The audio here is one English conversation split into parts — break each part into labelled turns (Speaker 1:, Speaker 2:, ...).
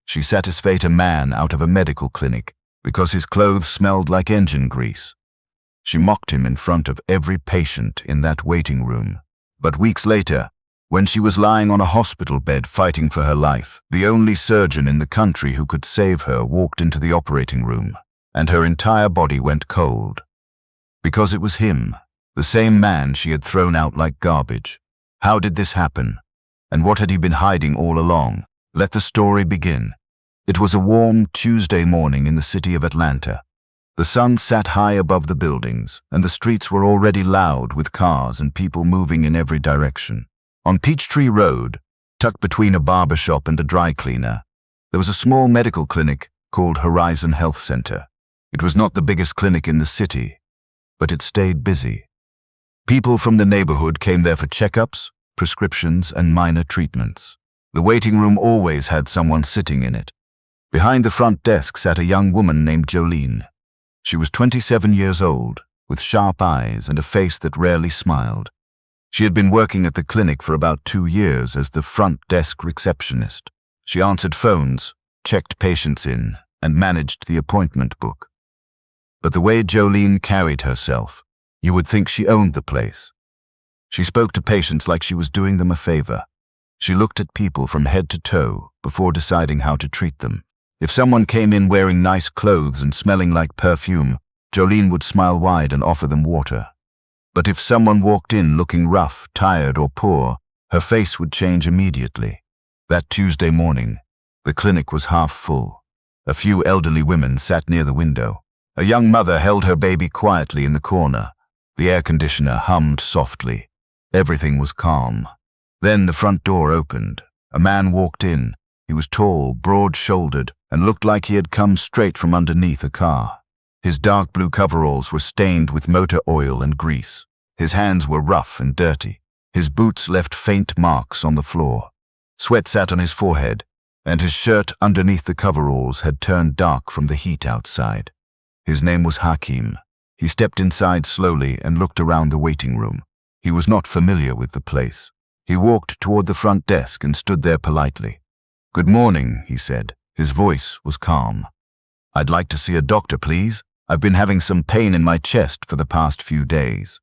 Speaker 1: She satisfied a man out of a medical clinic because his clothes smelled like engine grease. She mocked him in front of every patient in that waiting room. But weeks later, when she was lying on a hospital bed fighting for her life, the only surgeon in the country who could save her walked into the operating room, and her entire body went cold. Because it was him, the same man she had thrown out like garbage. How did this happen? And what had he been hiding all along? Let the story begin. It was a warm Tuesday morning in the city of Atlanta. The sun sat high above the buildings, and the streets were already loud with cars and people moving in every direction. On Peachtree Road, tucked between a barber shop and a dry cleaner, there was a small medical clinic called Horizon Health Center. It was not the biggest clinic in the city, but it stayed busy. People from the neighborhood came there for checkups, prescriptions, and minor treatments. The waiting room always had someone sitting in it. Behind the front desk sat a young woman named Jolene. She was 27 years old, with sharp eyes and a face that rarely smiled. She had been working at the clinic for about 2 years as the front desk receptionist. She answered phones, checked patients in, and managed the appointment book. But the way Jolene carried herself, you would think she owned the place. She spoke to patients like she was doing them a favor. She looked at people from head to toe before deciding how to treat them. If someone came in wearing nice clothes and smelling like perfume, Jolene would smile wide and offer them water. But if someone walked in looking rough, tired, or poor, her face would change immediately. That Tuesday morning, the clinic was half full. A few elderly women sat near the window. A young mother held her baby quietly in the corner. The air conditioner hummed softly. Everything was calm. Then the front door opened. A man walked in. He was tall, broad-shouldered, and looked like he had come straight from underneath a car. His dark blue coveralls were stained with motor oil and grease. His hands were rough and dirty. His boots left faint marks on the floor. Sweat sat on his forehead, and his shirt underneath the coveralls had turned dark from the heat outside. His name was Hakim. He stepped inside slowly and looked around the waiting room. He was not familiar with the place. He walked toward the front desk and stood there politely. "Good morning," he said. His voice was calm. "I'd like to see a doctor, please. I've been having some pain in my chest for the past few days."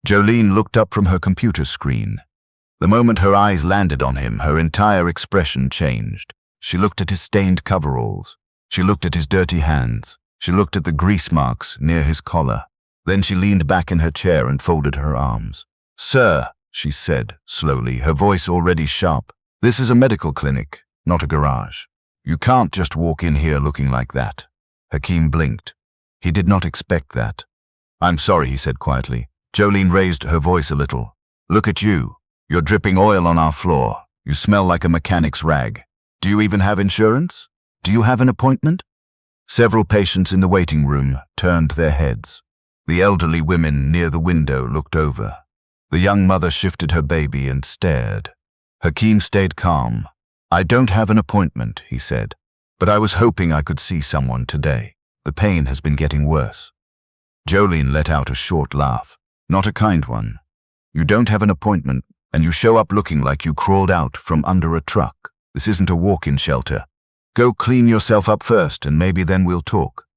Speaker 1: Jolene looked up from her computer screen. The moment her eyes landed on him, her entire expression changed. She looked at his stained coveralls. She looked at his dirty hands. She looked at the grease marks near his collar. Then she leaned back in her chair and folded her arms. "Sir," she said slowly, her voice already sharp, "this is a medical clinic, not a garage. You can't just walk in here looking like that." Hakim blinked. He did not expect that. "I'm sorry," he said quietly. Jolene raised her voice a little. "Look at you. You're dripping oil on our floor. You smell like a mechanic's rag. Do you even have insurance? Do you have an appointment?" Several patients in the waiting room turned their heads. The elderly women near the window looked over. The young mother shifted her baby and stared. Hakim stayed calm. "I don't have an appointment," he said, "but I was hoping I could see someone today. The pain has been getting worse." Jolene let out a short laugh. Not a kind one. "You don't have an appointment, and you show up looking like you crawled out from under a truck. This isn't a walk-in shelter. Go clean yourself up first, and maybe then we'll talk."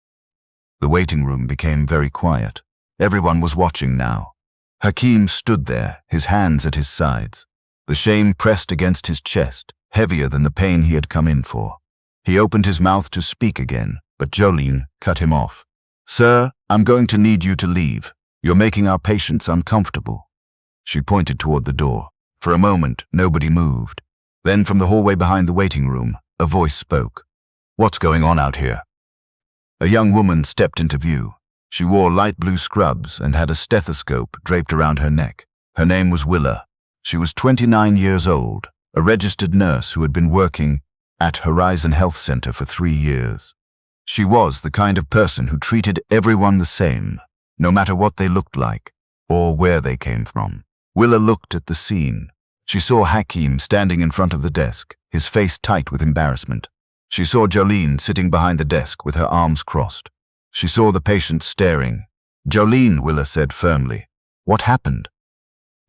Speaker 1: The waiting room became very quiet. Everyone was watching now. Hakim stood there, his hands at his sides. The shame pressed against his chest, heavier than the pain he had come in for. He opened his mouth to speak again, but Jolene cut him off. "Sir, I'm going to need you to leave. You're making our patients uncomfortable." She pointed toward the door. For a moment, nobody moved. Then from the hallway behind the waiting room, a voice spoke. "What's going on out here?" A young woman stepped into view. She wore light blue scrubs and had a stethoscope draped around her neck. Her name was Willa. She was 29 years old, a registered nurse who had been working at Horizon Health Center for 3 years. She was the kind of person who treated everyone the same, no matter what they looked like or where they came from. Willa looked at the scene. She saw Hakim standing in front of the desk, his face tight with embarrassment. She saw Jolene sitting behind the desk with her arms crossed. She saw the patient staring. "Jolene," Willa said firmly. "What happened?"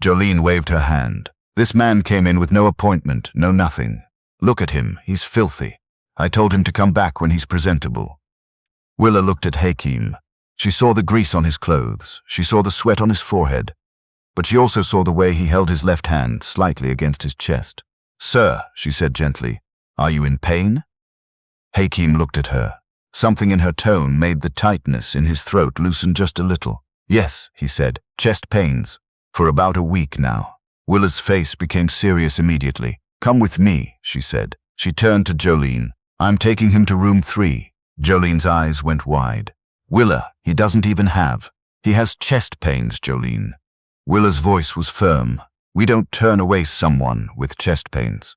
Speaker 1: Jolene waved her hand. "This man came in with no appointment, no nothing. Look at him, he's filthy. I told him to come back when he's presentable. Willa looked at Hakeem. She saw the grease on his clothes. She saw the sweat on his forehead. But she also saw the way he held his left hand slightly against his chest. "Sir," she said gently, "are you in pain?" Hakeem looked at her. Something in her tone made the tightness in his throat loosen just a little. "Yes," he said, "chest pains. For about a week now." Willa's face became serious immediately. "Come with me," she said. She turned to Jolene. "I'm taking him to room 3. Jolene's eyes went wide. "Willa, he doesn't even have. He has chest pains, Jolene." Willa's voice was firm. "We don't turn away someone with chest pains."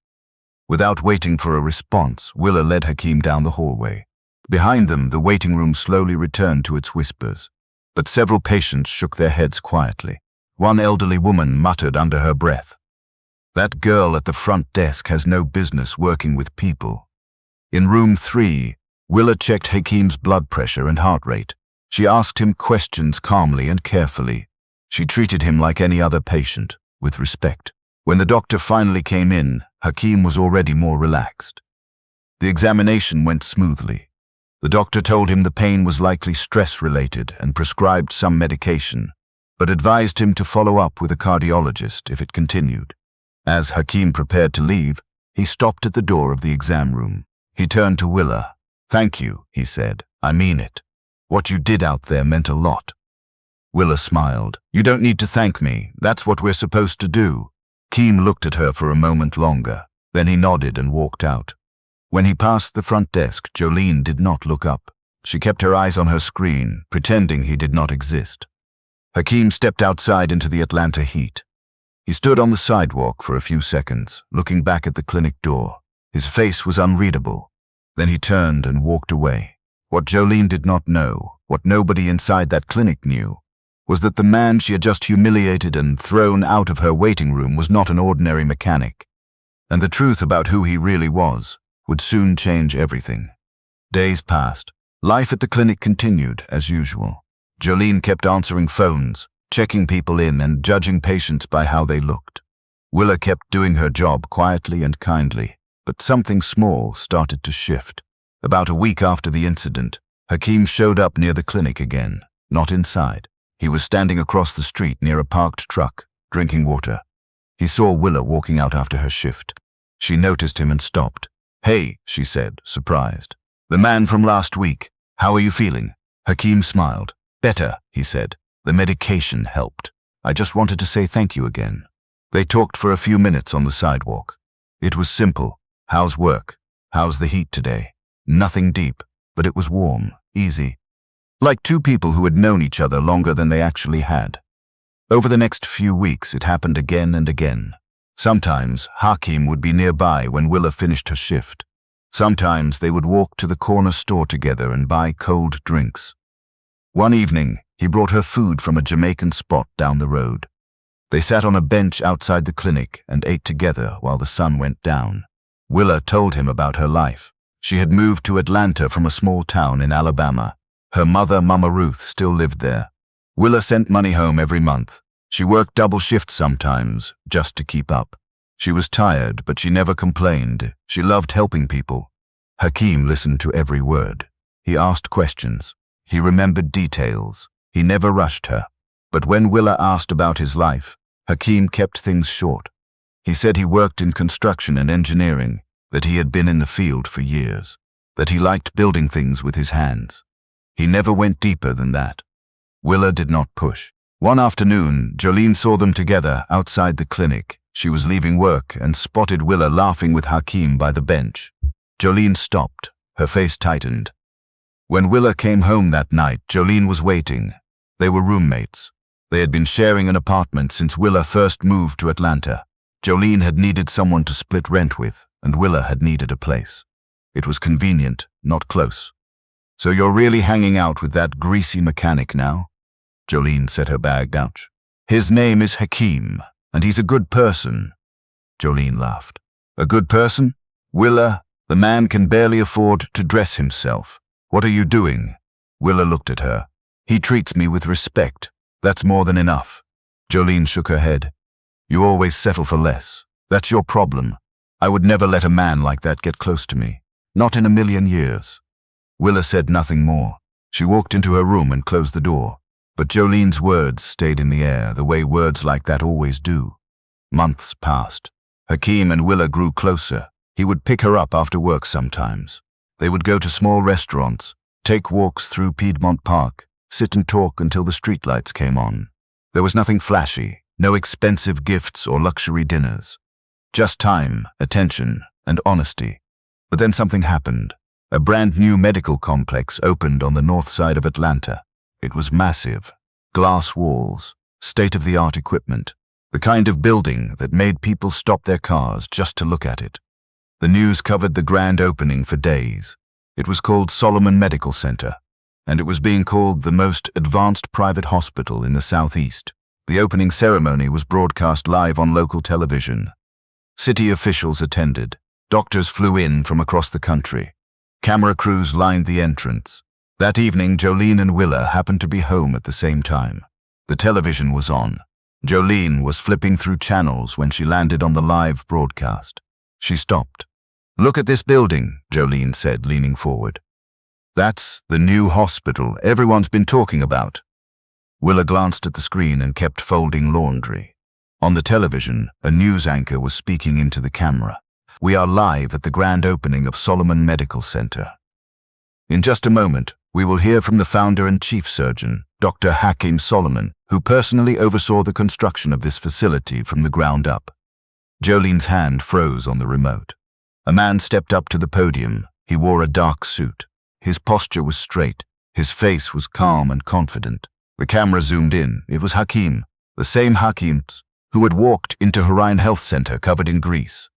Speaker 1: Without waiting for a response, Willa led Hakeem down the hallway. Behind them, the waiting room slowly returned to its whispers. But several patients shook their heads quietly. One elderly woman muttered under her breath, "That girl at the front desk has no business working with people." In room 3, Willa checked Hakeem's blood pressure and heart rate. She asked him questions calmly and carefully. She treated him like any other patient, with respect. When the doctor finally came in, Hakeem was already more relaxed. The examination went smoothly. The doctor told him the pain was likely stress-related and prescribed some medication, but advised him to follow up with a cardiologist if it continued. As Hakeem prepared to leave, he stopped at the door of the exam room. He turned to Willa. "Thank you," he said. "I mean it. What you did out there meant a lot." Willa smiled. "You don't need to thank me. That's what we're supposed to do." Hakeem looked at her for a moment longer. Then he nodded and walked out. When he passed the front desk, Jolene did not look up. She kept her eyes on her screen, pretending he did not exist. Hakeem stepped outside into the Atlanta heat. He stood on the sidewalk for a few seconds, looking back at the clinic door. His face was unreadable. Then he turned and walked away. What Jolene did not know, what nobody inside that clinic knew, was that the man she had just humiliated and thrown out of her waiting room was not an ordinary mechanic. And the truth about who he really was would soon change everything. Days passed. Life at the clinic continued as usual. Jolene kept answering phones, checking people in and judging patients by how they looked. Willa kept doing her job quietly and kindly, but something small started to shift. About a week after the incident, Hakeem showed up near the clinic again, not inside. He was standing across the street near a parked truck, drinking water. He saw Willa walking out after her shift. She noticed him and stopped. "Hey," she said, surprised. "The man from last week. How are you feeling?" Hakeem smiled. "Better," he said. "The medication helped. I just wanted to say thank you again." They talked for a few minutes on the sidewalk. It was simple. How's work? How's the heat today? Nothing deep, but it was warm, easy. Like two people who had known each other longer than they actually had. Over the next few weeks, it happened again and again. Sometimes, Hakeem would be nearby when Willa finished her shift. Sometimes they would walk to the corner store together and buy cold drinks. One evening, he brought her food from a Jamaican spot down the road. They sat on a bench outside the clinic and ate together while the sun went down. Willa told him about her life. She had moved to Atlanta from a small town in Alabama. Her mother, Mama Ruth, still lived there. Willa sent money home every month. She worked double shifts sometimes, just to keep up. She was tired, but she never complained. She loved helping people. Hakeem listened to every word. He asked questions. He remembered details. He never rushed her. But when Willa asked about his life, Hakeem kept things short. He said he worked in construction and engineering, that he had been in the field for years, that he liked building things with his hands. He never went deeper than that. Willa did not push. One afternoon, Jolene saw them together outside the clinic. She was leaving work and spotted Willa laughing with Hakeem by the bench. Jolene stopped. Her face tightened. When Willa came home that night, Jolene was waiting. They were roommates. They had been sharing an apartment since Willa first moved to Atlanta. Jolene had needed someone to split rent with, and Willa had needed a place. It was convenient, not close. "So you're really hanging out with that greasy mechanic now?" Jolene said her bag down. "His name is Hakeem, and he's a good person." Jolene laughed. "A good person? Willa, the man can barely afford to dress himself. What are you doing?" Willa looked at her. "He treats me with respect. That's more than enough." Jolene shook her head. "You always settle for less. That's your problem. I would never let a man like that get close to me." Not in a million years. Willa said nothing more. She walked into her room and closed the door. But Jolene's words stayed in the air, the way words like that always do. Months passed. Hakeem and Willa grew closer. He would pick her up after work sometimes. They would go to small restaurants, take walks through Piedmont Park, sit and talk until the streetlights came on. There was nothing flashy, no expensive gifts or luxury dinners. Just time, attention, and honesty. But then something happened. A brand new medical complex opened on the north side of Atlanta. It was massive. Glass walls, state-of-the-art equipment. The kind of building that made people stop their cars just to look at it. The news covered the grand opening for days. It was called Solomon Medical Center, and it was being called the most advanced private hospital in the Southeast. The opening ceremony was broadcast live on local television. City officials attended. Doctors flew in from across the country. Camera crews lined the entrance. That evening, Jolene and Willa happened to be home at the same time. The television was on. Jolene was flipping through channels when she landed on the live broadcast. She stopped. "Look at this building," Jolene said, leaning forward. "That's the new hospital everyone's been talking about." Willa glanced at the screen and kept folding laundry. On the television, a news anchor was speaking into the camera. "We are live at the grand opening of Solomon Medical Center. In just a moment, we will hear from the founder and chief surgeon, Dr. Hakeem Solomon, who personally oversaw the construction of this facility from the ground up." Jolene's hand froze on the remote. A man stepped up to the podium. He wore a dark suit. His posture was straight. His face was calm and confident. The camera zoomed in. It was Hakeem, the same Hakeem who had walked into Horion Health Center covered in grease.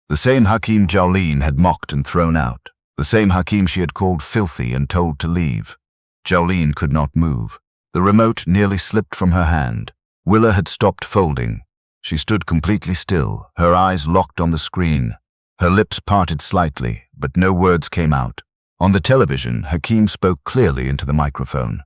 Speaker 1: The same Hakeem Jolene had mocked and thrown out. The same Hakeem she had called filthy and told to leave. Jolene could not move. The remote nearly slipped from her hand. Willa had stopped folding. She stood completely still, her eyes locked on the screen. Her lips parted slightly, but no words came out. On the television, Hakeem spoke clearly into the microphone.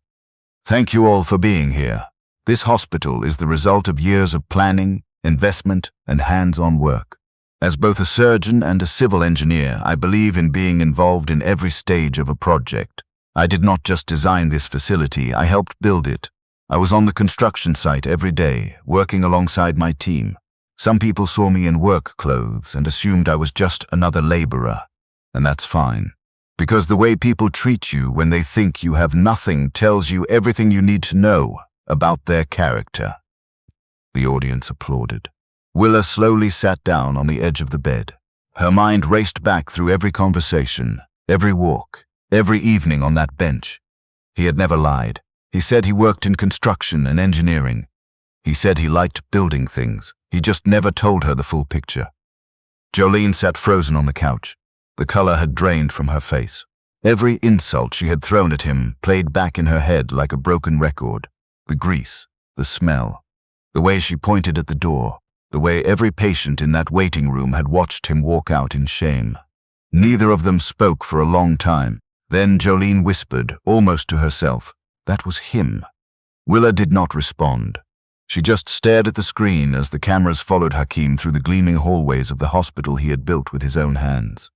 Speaker 1: "Thank you all for being here. This hospital is the result of years of planning, investment, and hands-on work. As both a surgeon and a civil engineer, I believe in being involved in every stage of a project. I did not just design this facility, I helped build it. I was on the construction site every day, working alongside my team. Some people saw me in work clothes and assumed I was just another laborer. And that's fine. Because the way people treat you when they think you have nothing tells you everything you need to know about their character." The audience applauded. Willa slowly sat down on the edge of the bed. Her mind raced back through every conversation, every walk, every evening on that bench. He had never lied. He said he worked in construction and engineering. He said he liked building things. He just never told her the full picture. Jolene sat frozen on the couch. The color had drained from her face. Every insult she had thrown at him played back in her head like a broken record. The grease, the smell, the way she pointed at the door, the way every patient in that waiting room had watched him walk out in shame. Neither of them spoke for a long time. Then Jolene whispered, almost to herself, "That was him." Willa did not respond. She just stared at the screen as the cameras followed Hakeem through the gleaming hallways of the hospital he had built with his own hands.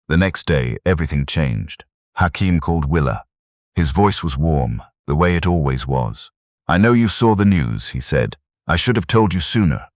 Speaker 1: The next day, everything changed. Hakeem called Willa. His voice was warm, the way it always was. "I know you saw the news," he said. "I should have told you sooner."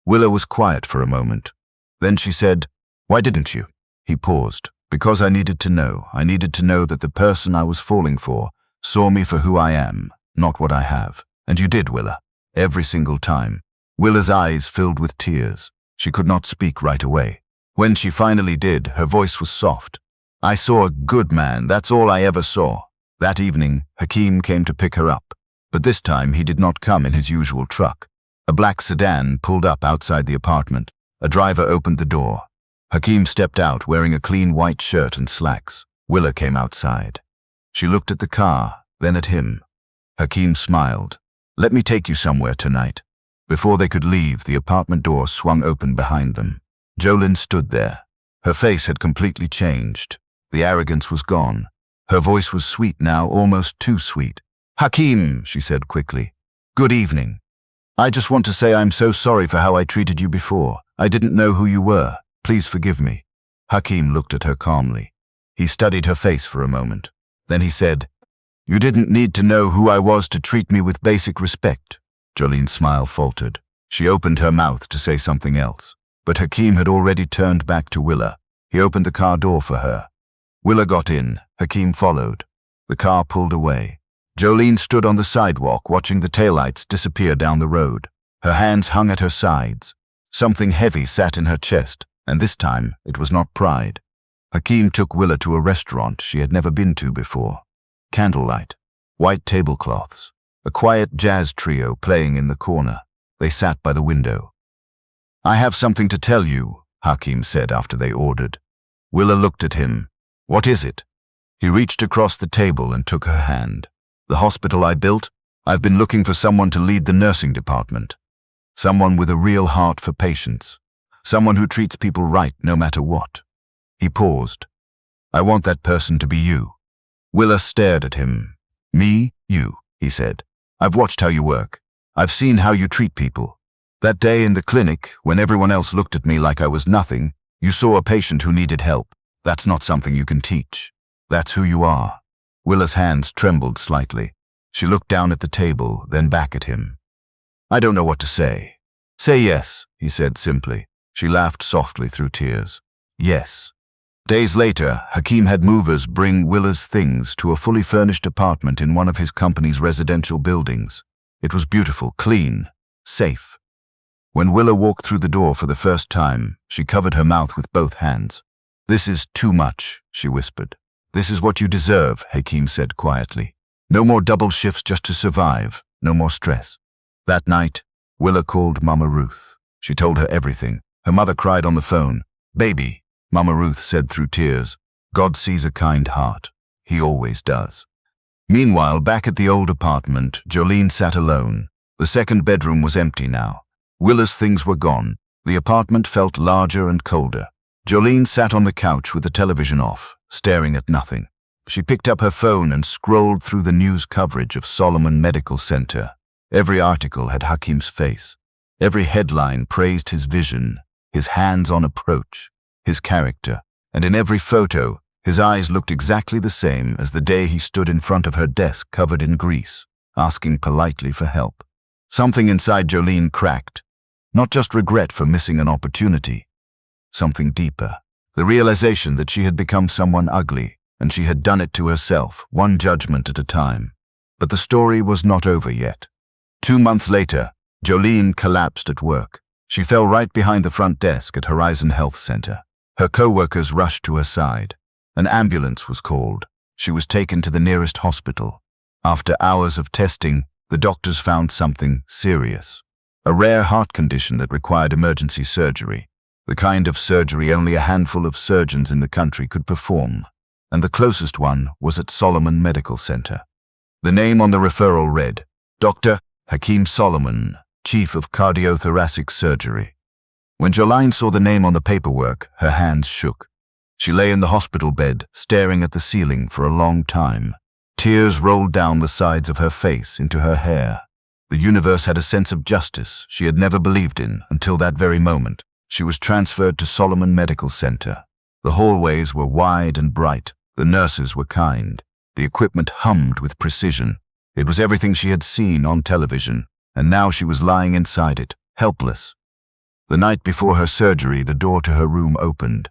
Speaker 1: Willa was quiet for a moment. Then she said, "Why didn't you?" He paused. "Because I needed to know. I needed to know that the person I was falling for saw me for who I am, not what I have. And you did, Willa. Every single time." Willa's eyes filled with tears. She could not speak right away. When she finally did, her voice was soft. "I saw a good man, that's all I ever saw." That evening, Hakeem came to pick her up. But this time he did not come in his usual truck. A black sedan pulled up outside the apartment. A driver opened the door. Hakeem stepped out wearing a clean white shirt and slacks. Willa came outside. She looked at the car, then at him. Hakeem smiled. "Let me take you somewhere tonight." Before they could leave, the apartment door swung open behind them. Jolene stood there. Her face had completely changed. The arrogance was gone. Her voice was sweet now, almost too sweet. "Hakeem," she said quickly. "Good evening. I just want to say I'm so sorry for how I treated you before. I didn't know who you were. Please forgive me." Hakim looked at her calmly. He studied her face for a moment. Then he said, "You didn't need to know who I was to treat me with basic respect." Jolene's smile faltered. She opened her mouth to say something else, but Hakim had already turned back to Willa. He opened the car door for her. Willa got in. Hakim followed. The car pulled away. Jolene stood on the sidewalk watching the taillights disappear down the road. Her hands hung at her sides. Something heavy sat in her chest, and this time it was not pride. Hakim took Willa to a restaurant she had never been to before. Candlelight, white tablecloths, a quiet jazz trio playing in the corner. They sat by the window. "I have something to tell you," Hakim said after they ordered. Willa looked at him. "What is it?" He reached across the table and took her hand. "The hospital I built, I've been looking for someone to lead the nursing department. Someone with a real heart for patients. Someone who treats people right no matter what." He paused. "I want that person to be you." Willa stared at him. "Me? You," he said. "I've watched how you work. I've seen how you treat people. That day in the clinic, when everyone else looked at me like I was nothing, you saw a patient who needed help. That's not something you can teach. That's who you are." Willa's hands trembled slightly. She looked down at the table, then back at him. "I don't know what to say." "Say yes," he said simply. She laughed softly through tears. "Yes." Days later, Hakim had movers bring Willa's things to a fully furnished apartment in one of his company's residential buildings. It was beautiful, clean, safe. When Willa walked through the door for the first time, she covered her mouth with both hands. "This is too much," she whispered. "This is what you deserve," Hakim said quietly. "No more double shifts just to survive. No more stress." That night, Willa called Mama Ruth. She told her everything. Her mother cried on the phone. "Baby," Mama Ruth said through tears, "God sees a kind heart. He always does." Meanwhile, back at the old apartment, Jolene sat alone. The second bedroom was empty now. Willa's things were gone. The apartment felt larger and colder. Jolene sat on the couch with the television off, staring at nothing. She picked up her phone and scrolled through the news coverage of Solomon Medical Center. Every article had Hakim's face. Every headline praised his vision, his hands-on approach, his character, and in every photo, his eyes looked exactly the same as the day he stood in front of her desk covered in grease, asking politely for help. Something inside Jolene cracked. Not just regret for missing an opportunity. Something deeper. The realization that she had become someone ugly, and she had done it to herself, one judgment at a time. But the story was not over yet. 2 months later, Jolene collapsed at work. She fell right behind the front desk at Horizon Health Center. Her co-workers rushed to her side. An ambulance was called. She was taken to the nearest hospital. After hours of testing, the doctors found something serious. A rare heart condition that required emergency surgery. The kind of surgery only a handful of surgeons in the country could perform. And the closest one was at Solomon Medical Center. The name on the referral read, Dr. Hakim Solomon, Chief of Cardiothoracic Surgery. When Jolene saw the name on the paperwork, her hands shook. She lay in the hospital bed, staring at the ceiling for a long time. Tears rolled down the sides of her face into her hair. The universe had a sense of justice she had never believed in until that very moment. She was transferred to Solomon Medical Center. The hallways were wide and bright. The nurses were kind. The equipment hummed with precision. It was everything she had seen on television, and now she was lying inside it, helpless. The night before her surgery, the door to her room opened.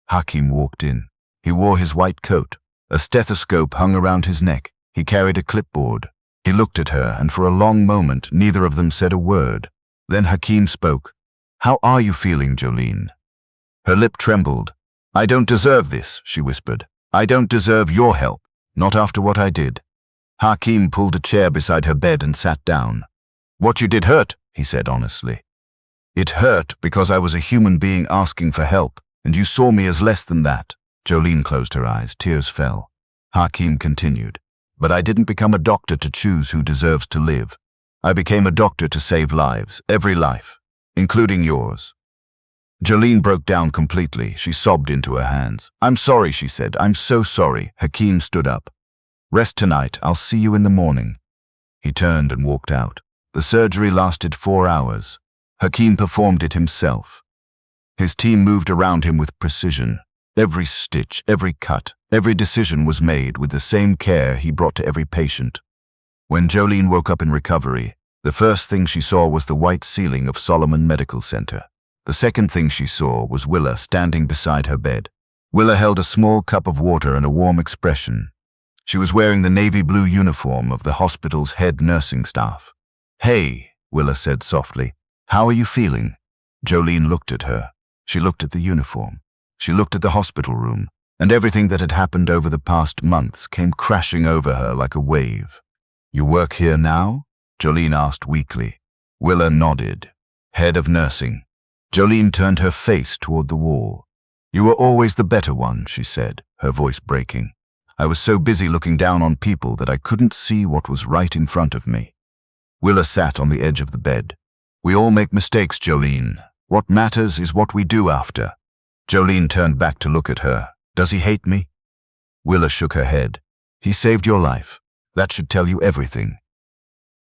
Speaker 1: Hakim walked in. He wore his white coat. A stethoscope hung around his neck. He carried a clipboard. He looked at her, and for a long moment, neither of them said a word. Then Hakim spoke. "How are you feeling, Jolene?" Her lip trembled. "I don't deserve this," she whispered. "I don't deserve your help, not after what I did." Hakim pulled a chair beside her bed and sat down. "What you did hurt," he said honestly. "It hurt because I was a human being asking for help, and you saw me as less than that." Jolene closed her eyes. Tears fell. Hakim continued. "But I didn't become a doctor to choose who deserves to live. I became a doctor to save lives, every life, including yours." Jolene broke down completely. She sobbed into her hands. "I'm sorry," she said. "I'm so sorry." Hakim stood up. "Rest tonight. I'll see you in the morning." He turned and walked out. The surgery lasted 4 hours. Hakim performed it himself. His team moved around him with precision. Every stitch, every cut, every decision was made with the same care he brought to every patient. When Jolene woke up in recovery, the first thing she saw was the white ceiling of Solomon Medical Center. The second thing she saw was Willa standing beside her bed. Willa held a small cup of water and a warm expression. She was wearing the navy blue uniform of the hospital's head nursing staff. "Hey," Willa said softly. "How are you feeling?" Jolene looked at her. She looked at the uniform. She looked at the hospital room, and everything that had happened over the past months came crashing over her like a wave. "You work here now?" Jolene asked weakly. Willa nodded. "Head of nursing." Jolene turned her face toward the wall. "You were always the better one," she said, her voice breaking. "I was so busy looking down on people that I couldn't see what was right in front of me." Willa sat on the edge of the bed. "We all make mistakes, Jolene. What matters is what we do after." Jolene turned back to look at her. "Does he hate me?" Willa shook her head. "He saved your life. That should tell you everything."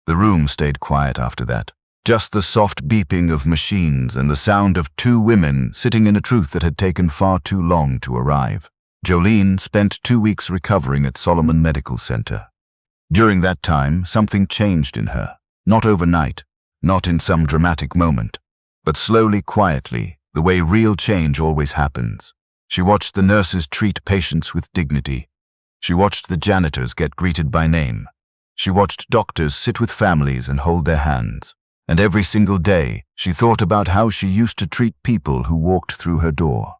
Speaker 1: The room stayed quiet after that. Just the soft beeping of machines and the sound of two women sitting in a truth that had taken far too long to arrive. Jolene spent 2 weeks recovering at Solomon Medical Center. During that time, something changed in her. Not overnight, not in some dramatic moment, but slowly, quietly, the way real change always happens. She watched the nurses treat patients with dignity. She watched the janitors get greeted by name. She watched doctors sit with families and hold their hands. And every single day, she thought about how she used to treat people who walked through her door.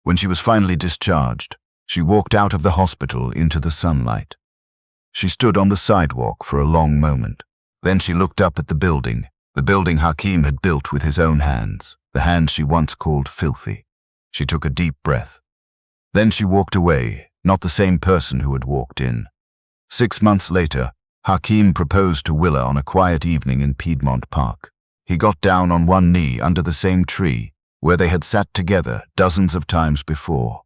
Speaker 1: When she was finally discharged, she walked out of the hospital into the sunlight. She stood on the sidewalk for a long moment. Then she looked up at the building Hakim had built with his own hands, the hands she once called filthy. She took a deep breath. Then she walked away, not the same person who had walked in. 6 months later, Hakim proposed to Willa on a quiet evening in Piedmont Park. He got down on one knee under the same tree, where they had sat together dozens of times before.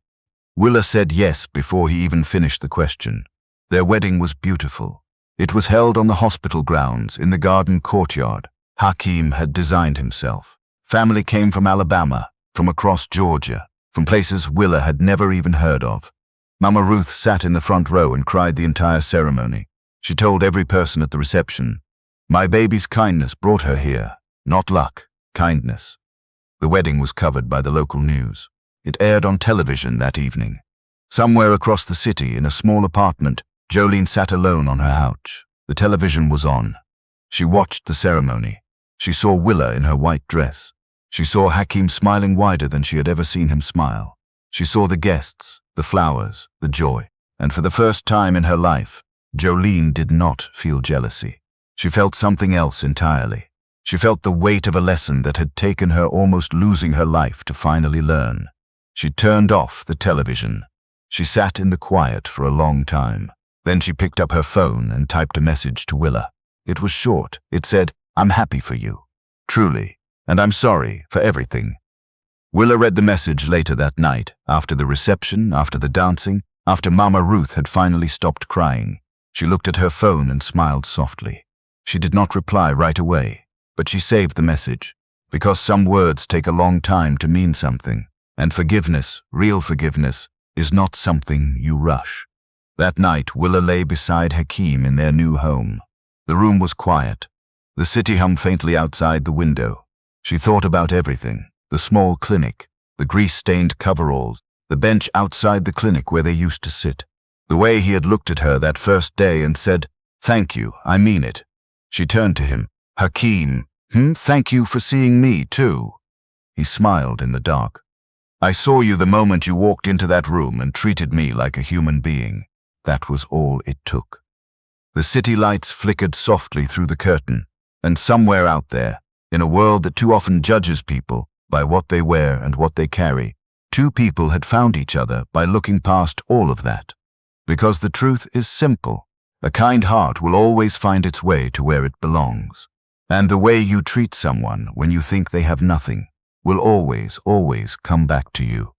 Speaker 1: Willa said yes before he even finished the question. Their wedding was beautiful. It was held on the hospital grounds in the garden courtyard Hakim had designed himself. Family came from Alabama, from across Georgia, from places Willa had never even heard of. Mama Ruth sat in the front row and cried the entire ceremony. She told every person at the reception, "My baby's kindness brought her here. Not luck, kindness." The wedding was covered by the local news. It aired on television that evening. Somewhere across the city, in a small apartment, Jolene sat alone on her couch. The television was on. She watched the ceremony. She saw Willa in her white dress. She saw Hakim smiling wider than she had ever seen him smile. She saw the guests, the flowers, the joy. And for the first time in her life, Jolene did not feel jealousy. She felt something else entirely. She felt the weight of a lesson that had taken her almost losing her life to finally learn. She turned off the television. She sat in the quiet for a long time. Then she picked up her phone and typed a message to Willa. It was short. It said, "I'm happy for you. Truly. And I'm sorry for everything." Willa read the message later that night, after the reception, after the dancing, after Mama Ruth had finally stopped crying. She looked at her phone and smiled softly. She did not reply right away, but she saved the message, because some words take a long time to mean something, and forgiveness, real forgiveness, is not something you rush. That night, Willa lay beside Hakim in their new home. The room was quiet. The city hummed faintly outside the window. She thought about everything, the small clinic, the grease-stained coveralls, the bench outside the clinic where they used to sit. The way he had looked at her that first day and said, "Thank you, I mean it." She turned to him. "Hakim, thank you for seeing me, too." He smiled in the dark. "I saw you the moment you walked into that room and treated me like a human being. That was all it took." The city lights flickered softly through the curtain, and somewhere out there, in a world that too often judges people by what they wear and what they carry, two people had found each other by looking past all of that. Because the truth is simple. A kind heart will always find its way to where it belongs. And the way you treat someone when you think they have nothing will always, always come back to you.